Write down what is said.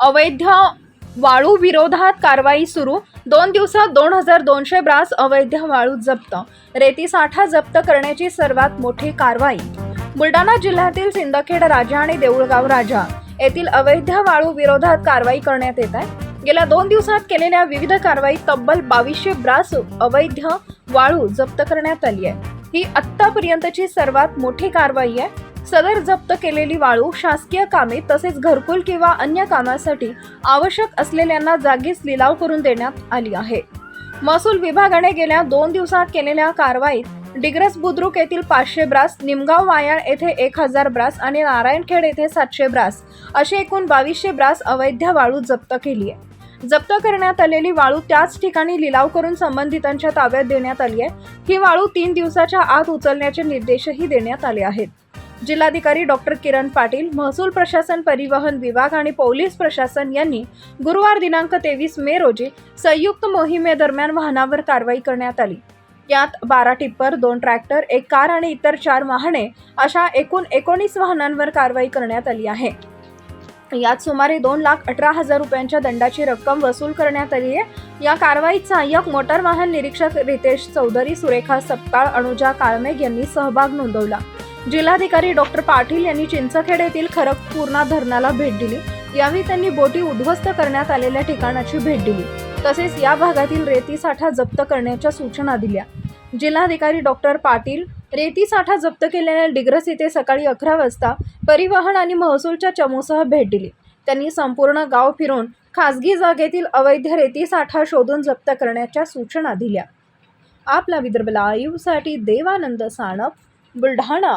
अवैध वाळू विरोधात कारवाई सुरू। 2 दिवसात 2200 ब्रास अवैध वाळू जप्त। रेती साठा जप्त करण्याची सर्वात मोठी कारवाई। बुलढाणा जिल्ह्यातील सिंदखेड राजा आणि देऊळगाव राजा येथील अवैध वाळू विरोधात कारवाई करण्यात येत आहे। गेल्या 2 दिवसात केलेल्या विविध कारवाईत तब्बल 2200 ब्रास अवैध वाळू जप्त करण्यात आली आहे। ही आत्तापर्यंतची सर्वात मोठी कारवाई आहे। सदर जप्त केलेली वाळू शासकीय कामे तसेच घरकुल किंवा अन्य कामासाठी आवश्यक असलेल्यांना जागीच लिलाव करून देण्यात आली आहे। महसूल विभागाने गेल्या 2 दिवसात केलेल्या कारवाईत डिग्रस बुद्रुक येथील 500 ब्रास, निमगाव वायाळ येथे 1000 ब्रास आणि नारायणखेड येथे 700 ब्रास अशी एकूण 2200 ब्रास अवैध वाळू जप्त केली आहे। जप्त करण्यात आलेली वाळू त्याच ठिकाणी लिलाव करून संबंधितांच्या ताब्यात देण्यात आली आहे। ही वाळू 3 दिवसाच्या आत उचलण्याचे निर्देशही देण्यात आले आहेत। जिल्हाधिकारी डॉक्टर किरण पाटील, महसूल प्रशासन, परिवहन विभाग आणि पोलीस प्रशासन यांनी गुरुवार दिनांक 23 मे रोजी संयुक्त मोहिमेदरम्यान वाहनावर कारवाई करण्यात आली। यात 12 टिप्पर, 2 ट्रॅक्टर, 1 कार आणि इतर 4 वाहने अशा एकूण 19 वाहनांवर कारवाई करण्यात आली आहे। यात सुमारे 2,18,000 रुपयांच्या दंडाची रक्कम वसूल करण्यात आली आहे। या कारवाईत सहाय्यक मोटार वाहन निरीक्षक रितेश चौधरी, सुरेखा सपकाळ, अनुजा काळमेघ यांनी सहभाग नोंदवला। जिल्हाधिकारी डॉक्टर पाटील यांनी चिंचखेड येथील खरकपूर्णा धरणाला भेट दिली। यावेळी त्यांनी बोटी उद्ध्वस्त करण्यात आलेल्या ठिकाणाची भेट दिली, तसेच या भागातील रेती साठा जप्त करण्याच्या सूचना दिल्या। जिल्हाधिकारी डॉक्टर पाटील रेती साठा जप्त केलेल्या डिग्रस येथे सकाळी 11 वाजता परिवहन आणि महसूलच्या चमूसह भेट दिली। त्यांनी संपूर्ण गाव फिरून खासगी जागेतील अवैध रेती साठा शोधून जप्त करण्याच्या सूचना दिल्या। आपला विदर्भ लाईव्ह साठी देवानंद सानप, बुलढाणा।